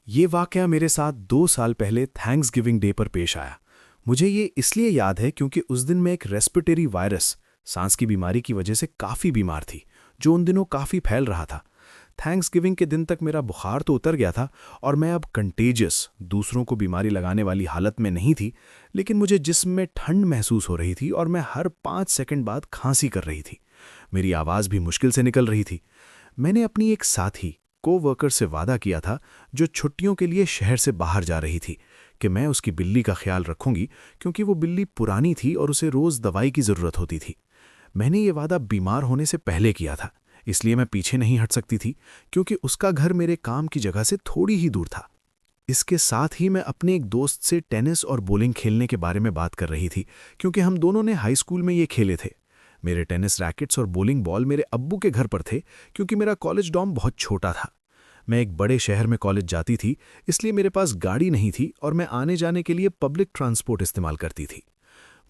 ये वाकया मेरे साथ 2 साल पहले थैंक्सगिविंग डे पर पेश आया। मुझे ये इसलिए याद है क्योंकि उस दिन मैं एक रेस्पिरेटरी वायरस, सांस की बीमारी की वजह से काफ़ी बीमार थी, जो उन दिनों काफ़ी फैल रहा था। थैंक्सगिविंग के दिन तक मेरा बुखार तो उतर गया था और मैं अब कंटेजियस, दूसरों को बीमारी लगाने वाली हालत में नहीं थी, लेकिन मुझे जिस्म में ठंड महसूस हो रही थी और मैं हर 5 सेकंड बाद खांसी कर रही थी। मेरी आवाज़ भी मुश्किल से निकल रही थी। मैंने अपनी एक साथी को-वर्कर से वादा किया था, जो छुट्टियों के लिए शहर से बाहर जा रही थी, कि मैं उसकी बिल्ली का ख्याल रखूंगी क्योंकि वो बिल्ली पुरानी थी और उसे रोज़ दवाई की ज़रूरत होती थी। मैंने ये वादा बीमार होने से पहले किया था, इसलिए मैं पीछे नहीं हट सकती थी क्योंकि उसका घर मेरे काम की जगह से थोड़ी ही दूर था। इसके साथ ही मैं अपने एक दोस्त से टेनिस और बोलिंग खेलने के बारे में बात कर रही थी क्योंकि हम दोनों ने हाई स्कूल में ये खेले थे। मेरे टेनिस रैकेट्स और बोलिंग बॉल मेरे अब्बू के घर पर थे क्योंकि मेरा कॉलेज डॉर्म बहुत छोटा था। मैं एक बड़े शहर में कॉलेज जाती थी, इसलिए मेरे पास गाड़ी नहीं थी और मैं आने जाने के लिए पब्लिक ट्रांसपोर्ट इस्तेमाल करती थी।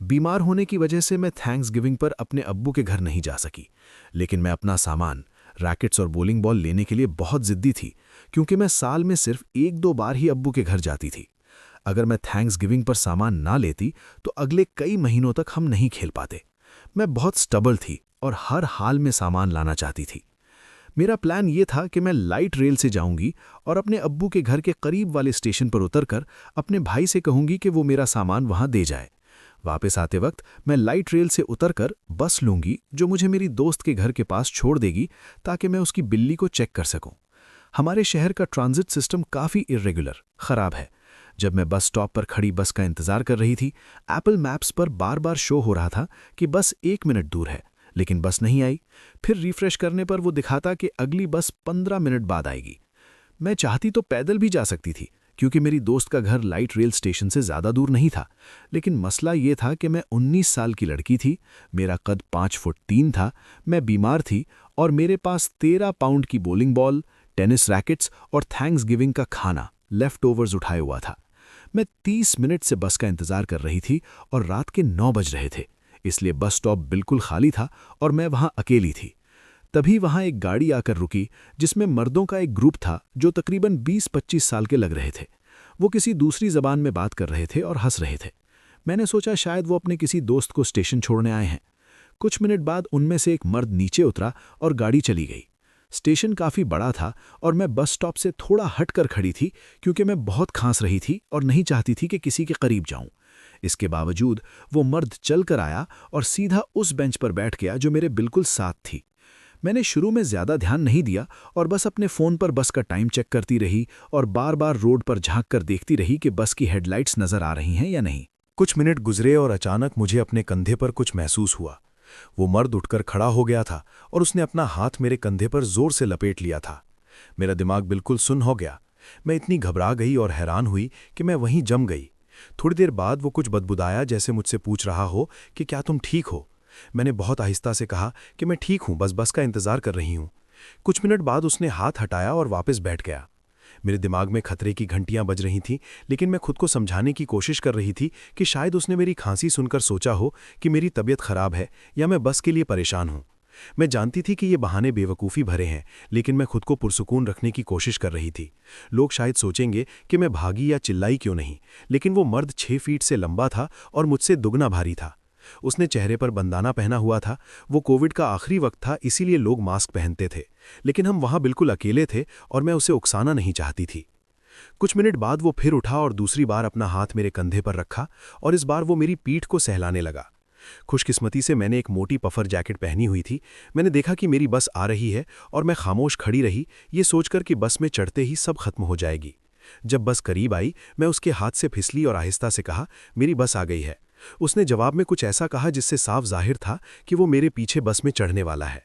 बीमार होने की वजह से मैं थैंक्सगिविंग पर अपने अब्बू के घर नहीं जा सकी, लेकिन मैं अपना सामान, रैकेट्स और बोलिंग बॉल लेने के लिए बहुत जिद्दी थी क्योंकि मैं साल में सिर्फ 1-2 बार ही अब्बू के घर जाती थी। अगर मैं थैंक्सगिविंग पर सामान ना लेती तो अगले कई महीनों तक हम नहीं खेल पाते। मैं बहुत स्टबल थी और हर हाल में सामान लाना चाहती थी। मेरा प्लान ये था कि मैं लाइट रेल से जाऊंगी और अपने अब्बू के घर के करीब वाले स्टेशन पर उतरकर अपने भाई से कहूंगी कि वो मेरा सामान वहां दे जाए। वापस आते वक्त मैं लाइट रेल से उतरकर बस लूंगी जो मुझे मेरी दोस्त के घर के पास छोड़ देगी ताकि मैं उसकी बिल्ली को चेक कर सकूं। हमारे शहर का ट्रांजिट सिस्टम काफ़ी इर्रेगुलर, ख़राब है। जब मैं बस स्टॉप पर खड़ी बस का इंतज़ार कर रही थी, एप्पल मैप्स पर बार बार शो हो रहा था कि बस 1 मिनट दूर है, लेकिन बस नहीं आई। फिर रिफ्रेश करने पर वो दिखाता कि अगली बस 15 मिनट बाद आएगी। मैं चाहती तो पैदल भी जा सकती थी क्योंकि मेरी दोस्त का घर लाइट रेल स्टेशन से ज़्यादा दूर नहीं था, लेकिन मसला ये था कि मैं 19 साल की लड़की थी, मेरा कद 5 फुट 3 था, मैं बीमार थी और मेरे पास 13 पाउंड की बोलिंग बॉल, टेनिस रैकेट्स और थैंक्सगिविंग का खाना, लेफ्ट ओवर्स उठाए हुआ था। मैं 30 मिनट से बस का इंतज़ार कर रही थी और रात के 9 बज रहे थे, इसलिए बस स्टॉप बिल्कुल खाली था और मैं वहाँ अकेली थी। तभी वहाँ एक गाड़ी आकर रुकी जिसमें मर्दों का एक ग्रुप था जो तकरीबन 20-25 साल के लग रहे थे। वो किसी दूसरी ज़बान में बात कर रहे थे और हंस रहे थे। मैंने सोचा शायद वो अपने किसी दोस्त को स्टेशन छोड़ने आए हैं। कुछ मिनट बाद उनमें से एक मर्द नीचे उतरा और गाड़ी चली गई। स्टेशन काफ़ी बड़ा था और मैं बस स्टॉप से थोड़ा हटकर खड़ी थी क्योंकि मैं बहुत खांस रही थी और नहीं चाहती थी कि किसी के करीब जाऊं। इसके बावजूद वो मर्द चल कर आया और सीधा उस बेंच पर बैठ गया जो मेरे बिल्कुल साथ थी। मैंने शुरू में ज़्यादा ध्यान नहीं दिया और बस अपने फ़ोन पर बस का टाइम चेक करती रही और बार बार रोड पर झांक कर देखती रही कि बस की हेडलाइट्स नज़र आ रही हैं या नहीं। कुछ मिनट गुजरे और अचानक मुझे अपने कंधे पर कुछ महसूस हुआ। वो मर्द उठकर खड़ा हो गया था और उसने अपना हाथ मेरे कंधे पर जोर से लपेट लिया था। मेरा दिमाग बिल्कुल सुन्न हो गया। मैं इतनी घबरा गई और हैरान हुई कि मैं वहीं जम गई। थोड़ी देर बाद वो कुछ बदबुदाया जैसे मुझसे पूछ रहा हो कि क्या तुम ठीक हो। मैंने बहुत आहिस्ता से कहा कि मैं ठीक हूं, बस का इंतजार कर रही हूं। कुछ मिनट बाद उसने हाथ हटाया और वापस बैठ गया। मेरे दिमाग में खतरे की घंटियां बज रही थीं, लेकिन मैं खुद को समझाने की कोशिश कर रही थी कि शायद उसने मेरी खांसी सुनकर सोचा हो कि मेरी तबीयत खराब है या मैं बस के लिए परेशान हूं। मैं जानती थी कि ये बहाने बेवकूफ़ी भरे हैं, लेकिन मैं खुद को पुरसुकून रखने की कोशिश कर रही थी। लोग शायद सोचेंगे कि मैं भागी या चिल्लाई क्यों नहीं, लेकिन वो मर्द 6 फीट से लंबा था और मुझसे दुगना भारी था। उसने चेहरे पर बंदाना पहना हुआ था। वो कोविड का आखिरी वक्त था, इसीलिए लोग मास्क पहनते थे, लेकिन हम वहाँ बिल्कुल अकेले थे और मैं उसे उकसाना नहीं चाहती थी। कुछ मिनट बाद वो फिर उठा और दूसरी बार अपना हाथ मेरे कंधे पर रखा और इस बार वो मेरी पीठ को सहलाने लगा। खुशकिस्मती से मैंने एक मोटी पफर जैकेट पहनी हुई थी। मैंने देखा कि मेरी बस आ रही है और मैं खामोश खड़ी रही, ये सोचकर कि बस में चढ़ते ही सब खत्म हो जाएगी। जब बस करीब आई, मैं उसके हाथ से फिसली और आहिस्ता से कहा, मेरी बस आ गई है। उसने जवाब में कुछ ऐसा कहा जिससे साफ जाहिर था कि वो मेरे पीछे बस में चढ़ने वाला है।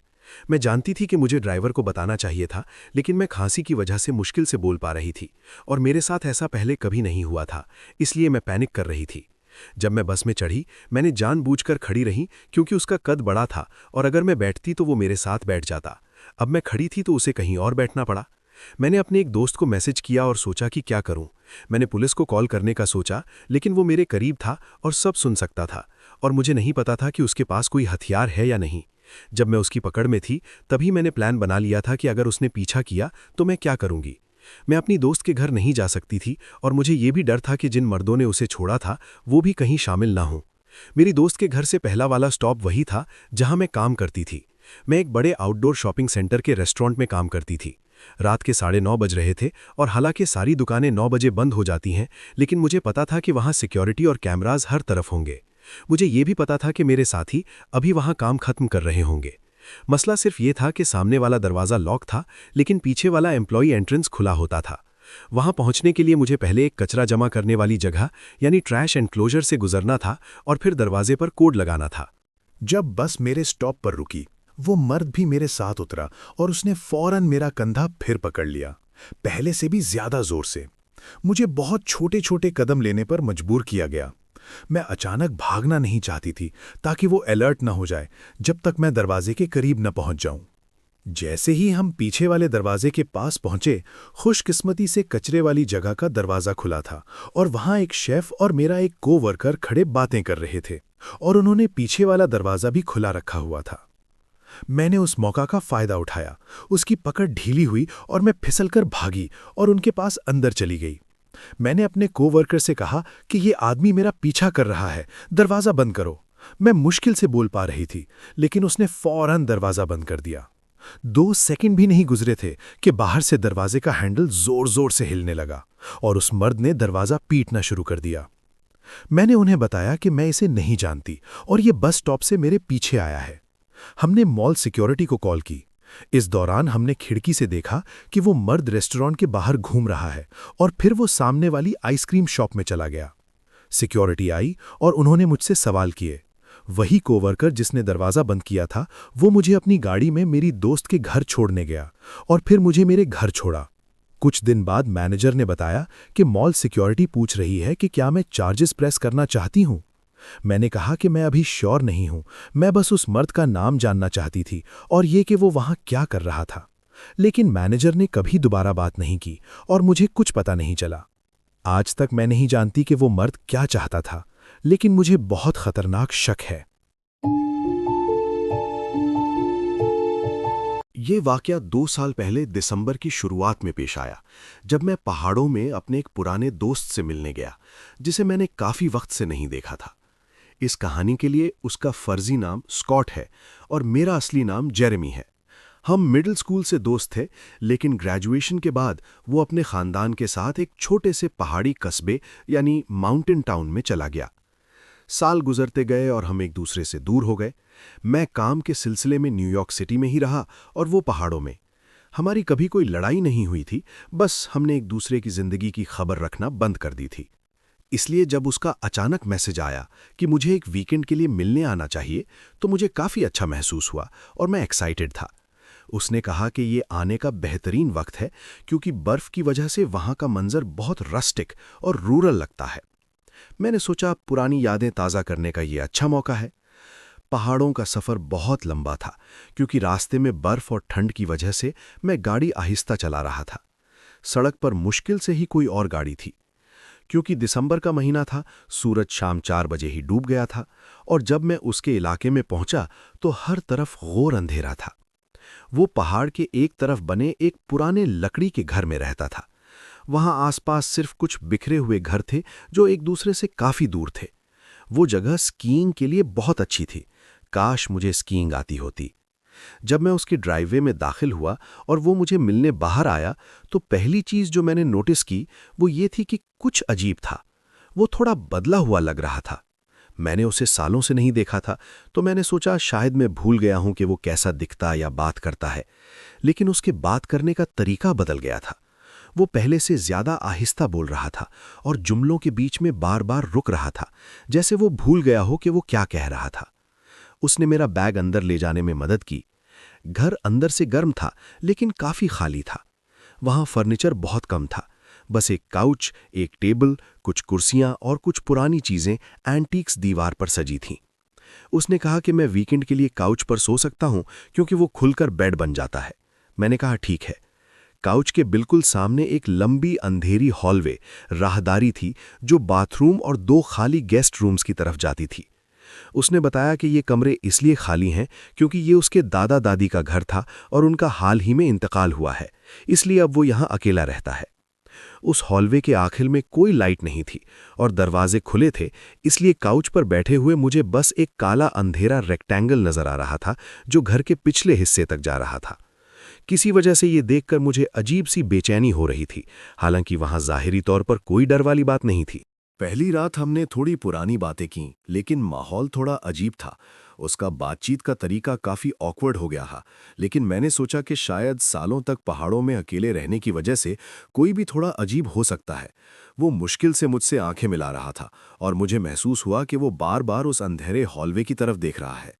मैं जानती थी कि मुझे ड्राइवर को बताना चाहिए था, लेकिन मैं खांसी की वजह से मुश्किल से बोल पा रही थी और मेरे साथ ऐसा पहले कभी नहीं हुआ था, इसलिए मैं पैनिक कर रही थी। जब मैं बस में चढ़ी, मैंने जानबूझकर खड़ी रही क्योंकि उसका कद बड़ा था और अगर मैं बैठती तो वो मेरे साथ बैठ जाता। अब मैं खड़ी थी तो उसे कहीं और बैठना पड़ा। मैंने अपने एक दोस्त को मैसेज किया और सोचा कि क्या करूं। मैंने पुलिस को कॉल करने का सोचा, लेकिन वो मेरे करीब था और सब सुन सकता था और मुझे नहीं पता था कि उसके पास कोई हथियार है या नहीं। जब मैं उसकी पकड़ में थी तभी मैंने प्लान बना लिया था कि अगर उसने पीछा किया तो मैं क्या करूंगी। मैं अपनी दोस्त के घर नहीं जा सकती थी और मुझे ये भी डर था कि जिन मर्दों ने उसे छोड़ा था वो भी कहीं शामिल ना हों। मेरी दोस्त के घर से पहला वाला स्टॉप वही था जहां मैं काम करती थी। मैं एक बड़े आउटडोर शॉपिंग सेंटर के रेस्टोरेंट में काम करती थी। रात के 9:30 बज रहे थे और हालांकि सारी दुकानें 9 बजे बंद हो जाती हैं, लेकिन मुझे पता था कि वहां सिक्योरिटी और कैमराज हर तरफ होंगे। मुझे ये भी पता था कि मेरे साथी अभी वहां काम खत्म कर रहे होंगे। मसला सिर्फ ये था कि सामने वाला दरवाज़ा लॉक था, लेकिन पीछे वाला एम्प्लॉई एंट्रेंस खुला होता था। वहां पहुंचने के लिए मुझे पहले एक कचरा जमा करने वाली जगह यानी ट्रैश एनक्लोजर से गुजरना था और फिर दरवाजे पर कोड लगाना था। जब बस मेरे स्टॉप पर रुकी, वो मर्द भी मेरे साथ उतरा और उसने फौरन मेरा कंधा फिर पकड़ लिया, पहले से भी ज्यादा जोर से। मुझे बहुत छोटे छोटे कदम लेने पर मजबूर किया गया। मैं अचानक भागना नहीं चाहती थी ताकि वो अलर्ट न हो जाए जब तक मैं दरवाजे के करीब न पहुंच जाऊं। जैसे ही हम पीछे वाले दरवाजे के पास पहुंचे, खुशकिस्मती से कचरे वाली जगह का दरवाजा खुला था और वहां एक शेफ और मेरा एक कोवर्कर खड़े बातें कर रहे थे और उन्होंने पीछे वाला दरवाजा भी खुला रखा हुआ था। मैंने उस मौका का फायदा उठाया, उसकी पकड़ ढीली हुई और मैं फिसलकर भागी और उनके पास अंदर चली गई। मैंने अपने कोवर्कर से कहा कि ये आदमी मेरा पीछा कर रहा है, दरवाजा बंद करो। मैं मुश्किल से बोल पा रही थी, लेकिन उसने फौरन दरवाजा बंद कर दिया। 2 सेकंड भी नहीं गुजरे थे कि बाहर से दरवाजे का हैंडल जोर जोर से हिलने लगा और उस मर्द ने दरवाजा पीटना शुरू कर दिया। मैंने उन्हें बताया कि मैं इसे नहीं जानती और ये बस स्टॉप से मेरे पीछे आया है। हमने मॉल सिक्योरिटी को कॉल की। इस दौरान हमने खिड़की से देखा कि वो मर्द रेस्टोरेंट के बाहर घूम रहा है और फिर वो सामने वाली आइसक्रीम शॉप में चला गया। सिक्योरिटी आई और उन्होंने मुझसे सवाल किए। वही कोवर्कर जिसने दरवाजा बंद किया था, वो मुझे अपनी गाड़ी में मेरी दोस्त के घर छोड़ने गया और फिर मुझे मेरे घर छोड़ा। कुछ दिन बाद मैनेजर ने बताया कि मॉल सिक्योरिटी पूछ रही है कि क्या मैं चार्जेस प्रेस करना चाहती हूं। मैंने कहा कि मैं अभी श्योर नहीं हूं, मैं बस उस मर्द का नाम जानना चाहती थी और ये कि वो वहां क्या कर रहा था। लेकिन मैनेजर ने कभी दोबारा बात नहीं की और मुझे कुछ पता नहीं चला। आज तक मैं नहीं जानती कि वो मर्द क्या चाहता था, लेकिन मुझे बहुत खतरनाक शक है। ये वाकया 2 साल पहले दिसंबर की शुरुआत में पेश आया, जब मैं पहाड़ों में अपने एक पुराने दोस्त से मिलने गया, जिसे मैंने काफी वक्त से नहीं देखा था। इस कहानी के लिए उसका फर्जी नाम स्कॉट है और मेरा असली नाम जेरेमी है। हम मिडिल स्कूल से दोस्त थे, लेकिन ग्रेजुएशन के बाद वो अपने खानदान के साथ एक छोटे से पहाड़ी कस्बे यानी माउंटेन टाउन में चला गया। साल गुजरते गए और हम एक दूसरे से दूर हो गए। मैं काम के सिलसिले में न्यूयॉर्क सिटी में ही रहा और वो पहाड़ों में। हमारी कभी कोई लड़ाई नहीं हुई थी, बस हमने एक दूसरे की जिंदगी की खबर रखना बंद कर दी थी। इसलिए जब उसका अचानक मैसेज आया कि मुझे एक वीकेंड के लिए मिलने आना चाहिए, तो मुझे काफ़ी अच्छा महसूस हुआ और मैं एक्साइटेड था। उसने कहा कि ये आने का बेहतरीन वक्त है क्योंकि बर्फ़ की वजह से वहाँ का मंजर बहुत रस्टिक और रूरल लगता है। मैंने सोचा पुरानी यादें ताज़ा करने का ये अच्छा मौका है। पहाड़ों का सफ़र बहुत लंबा था क्योंकि रास्ते में बर्फ़ और ठंड की वजह से मैं गाड़ी आहिस्ता चला रहा था। सड़क पर मुश्किल से ही कोई और गाड़ी थी। क्योंकि दिसंबर का महीना था, सूरज शाम 4 बजे ही डूब गया था और जब मैं उसके इलाके में पहुंचा तो हर तरफ घोर अंधेरा था। वो पहाड़ के एक तरफ बने एक पुराने लकड़ी के घर में रहता था। वहां आसपास सिर्फ कुछ बिखरे हुए घर थे जो एक दूसरे से काफी दूर थे। वो जगह स्कीइंग के लिए बहुत अच्छी थी। काश मुझे स्कीइंग आती होती। जब मैं उसकी ड्राइववे में दाखिल हुआ और वो मुझे मिलने बाहर आया, तो पहली चीज जो मैंने नोटिस की वो ये थी कि कुछ अजीब था। वो थोड़ा बदला हुआ लग रहा था। मैंने उसे सालों से नहीं देखा था, तो मैंने सोचा शायद मैं भूल गया हूं कि वो कैसा दिखता या बात करता है। लेकिन उसके बात करने का तरीका बदल गया था। वो पहले से ज्यादा आहिस्ता बोल रहा था और जुमलों के बीच में बार बार रुक रहा था, जैसे वो भूल गया हो कि वो क्या कह रहा था। उसने मेरा बैग अंदर ले जाने में मदद की। घर अंदर से गर्म था, लेकिन काफी खाली था। वहां फर्नीचर बहुत कम था, बस एक काउच, एक टेबल, कुछ कुर्सियां और कुछ पुरानी चीजें एंटीक्स दीवार पर सजी थीं। उसने कहा कि मैं वीकेंड के लिए काउच पर सो सकता हूं क्योंकि वो खुलकर बेड बन जाता है। मैंने कहा ठीक है। काउच के बिल्कुल सामने एक लंबी अंधेरी हॉलवे राहदारी थी जो बाथरूम और 2 खाली गेस्ट रूम्स की तरफ जाती थी। उसने बताया कि ये कमरे इसलिए खाली हैं क्योंकि ये उसके दादा दादी का घर था और उनका हाल ही में इंतकाल हुआ है, इसलिए अब वो यहाँ अकेला रहता है। उस हॉलवे के आखिर में कोई लाइट नहीं थी और दरवाजे खुले थे, इसलिए काउच पर बैठे हुए मुझे बस एक काला अंधेरा रेक्टेंगल नजर आ रहा था जो घर के पिछले हिस्से तक जा रहा था। किसी वजह से ये देखकर मुझे अजीब सी बेचैनी हो रही थी, हालांकि वहां जाहिरी तौर पर कोई डर वाली बात नहीं थी। पहली रात हमने थोड़ी पुरानी बातें की, लेकिन माहौल थोड़ा अजीब था। उसका बातचीत का तरीका काफ़ी ऑकवर्ड हो गया था, लेकिन मैंने सोचा कि शायद सालों तक पहाड़ों में अकेले रहने की वजह से कोई भी थोड़ा अजीब हो सकता है। वो मुश्किल से मुझसे आंखें मिला रहा था और मुझे महसूस हुआ कि वो बार बार उस अंधेरे हॉलवे की तरफ देख रहा है।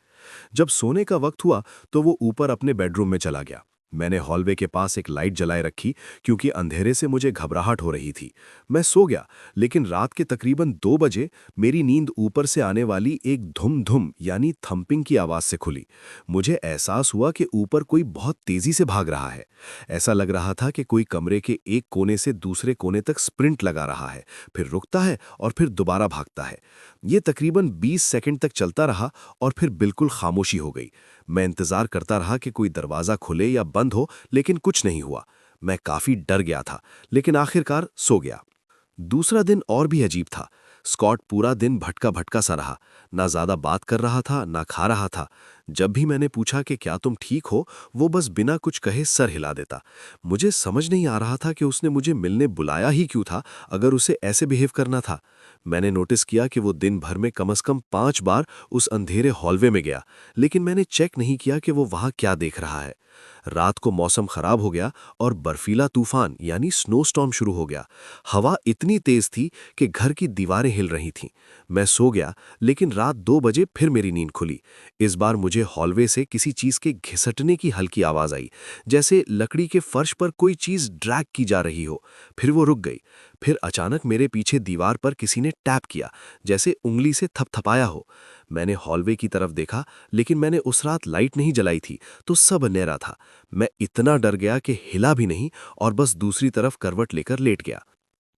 जब सोने का वक्त हुआ तो वो ऊपर अपने बेडरूम में चला गया। मैंने हॉलवे के पास एक लाइट जलाए रखी क्योंकि अंधेरे से मुझे घबराहट हो रही थी। मैं सो गया, लेकिन रात के तकरीबन 2 बजे मेरी नींद ऊपर से आने वाली एक धुम-धुम यानी थंपिंग की आवाज़ से खुली। मुझे एहसास हुआ कि ऊपर कोई बहुत तेज़ी से भाग रहा है। ऐसा लग रहा था कि कोई कमरे के एक कोने से दूसरे कोने तक स्प्रिंट लगा रहा है, फिर रुकता है और फिर दोबारा भागता है। ये तकरीबन 20 सेकंड तक चलता रहा और फिर बिल्कुल खामोशी हो गई। मैं इंतजार करता रहा कि कोई दरवाज़ा खुले या बंद हो, लेकिन कुछ नहीं हुआ। मैं काफ़ी डर गया था, लेकिन आखिरकार सो गया। दूसरा दिन और भी अजीब था। स्कॉट पूरा दिन भटका भटका सा रहा, ना ज़्यादा बात कर रहा था, ना खा रहा था। जब भी मैंने पूछा कि क्या तुम ठीक हो, वो बस बिना कुछ कहे सर हिला देता। मुझे समझ नहीं आ रहा था कि उसने मुझे मिलने बुलाया ही क्यों था, अगर उसे ऐसे बिहेव करना था। मैंने नोटिस किया कि वो दिन भर में कम से कम 5 बार उस अंधेरे हॉलवे में गया, लेकिन मैंने चेक नहीं किया कि वो वहाँ क्या देख रहा है। रात को मौसम खराब हो गया और बर्फीला तूफान यानी स्नोस्टॉर्म शुरू हो गया। हवा इतनी तेज थी कि घर की दीवारें हिल रही थीं। मैं सो गया, लेकिन रात 2 बजे फिर मेरी नींद खुली। इस बार मुझे हॉलवे से किसी चीज के घिसटने की हल्की आवाज आई, जैसे लकड़ी के फर्श पर कोई चीज ड्रैग की जा रही हो। फिर वो रुक गई। फिर अचानक मेरे पीछे दीवार पर किसी ने टैप किया, जैसे उंगली से थपथपाया हो। मैंने हॉलवे की तरफ देखा, लेकिन मैंने उस रात लाइट नहीं जलाई थी, तो सब अंधेरा था। मैं इतना डर गया कि हिला भी नहीं और बस दूसरी तरफ करवट लेकर लेट गया।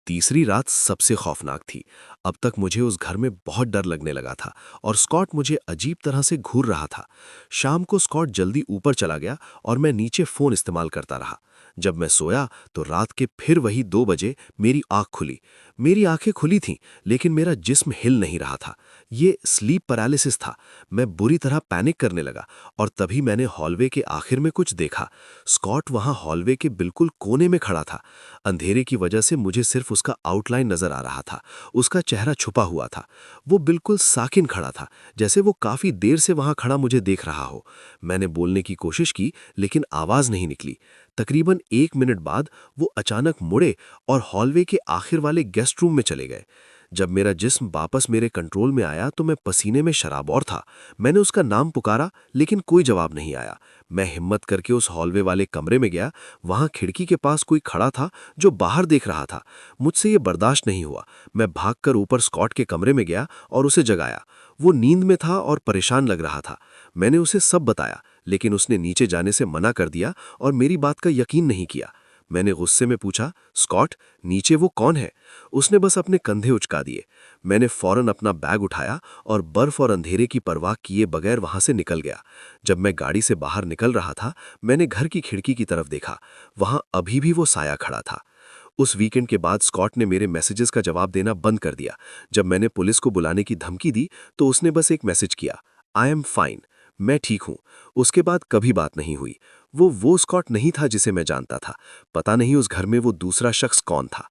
तीसरी रात सबसे खौफनाक थी। अब तक मुझे उस घर में बहुत डर लगने लगा था और स्कॉट मुझे अजीब तरह से घूर रहा था। शाम को स्कॉट जल्दी ऊपर चला गया और मैं नीचे फ़ोन इस्तेमाल करता रहा। जब मैं सोया तो रात के फिर वही 2 बजे मेरी आँख खुली। मेरी आंखें खुली थीं, लेकिन मेरा जिस्म हिल नहीं रहा था। ये स्लीप पैरालिसिस था। मैं बुरी तरह पैनिक करने लगा और तभी मैंने हॉलवे के आखिर में कुछ देखा। स्कॉट वहाँ हॉलवे के बिल्कुल कोने में खड़ा था। अंधेरे की वजह से मुझे सिर्फ उसका आउटलाइन नजर आ रहा था। उसका चेहरा छुपा हुआ था। वो बिल्कुल साकिन खड़ा था, जैसे वो काफी देर से वहां खड़ा मुझे देख रहा हो। मैंने बोलने की कोशिश की, लेकिन आवाज नहीं निकली। तकरीबन 1 मिनट बाद वो अचानक मुड़े और हॉलवे के आखिर वाले गेस्ट रूम में चले गए। जब मेरा जिस्म वापस मेरे कंट्रोल में आया तो मैं पसीने में शराबौर था। मैंने उसका नाम पुकारा, लेकिन कोई जवाब नहीं आया। मैं हिम्मत करके उस हॉलवे वाले कमरे में गया। वहां खिड़की के पास कोई खड़ा था जो बाहर देख रहा था। मुझसे ये बर्दाश्त नहीं हुआ। मैं भागकर ऊपर स्कॉट के कमरे में गया और उसे जगाया। वो नींद में था और परेशान लग रहा था। मैंने उसे सब बताया, लेकिन उसने नीचे जाने से मना कर दिया और मेरी बात का यकीन नहीं किया। मैंने गुस्से में पूछा, स्कॉट, नीचे वो कौन है? उसने बस अपने कंधे उचका दिए। मैंने फौरन अपना बैग उठाया और बर्फ और अंधेरे की परवाह किए बगैर वहां से निकल गया। जब मैं गाड़ी से बाहर निकल रहा था, मैंने घर की खिड़की की तरफ देखा। वहां अभी भी वो साया खड़ा था। उस वीकेंड के बाद स्कॉट ने मेरे मैसेजेस का जवाब देना बंद कर दिया। जब मैंने पुलिस को बुलाने की धमकी दी तो उसने बस एक मैसेज किया, आई एम फाइन, मैं ठीक हूं। उसके बाद कभी बात नहीं हुई। वो स्कॉट नहीं था जिसे मैं जानता था। पता नहीं उस घर में वो दूसरा शख्स कौन था।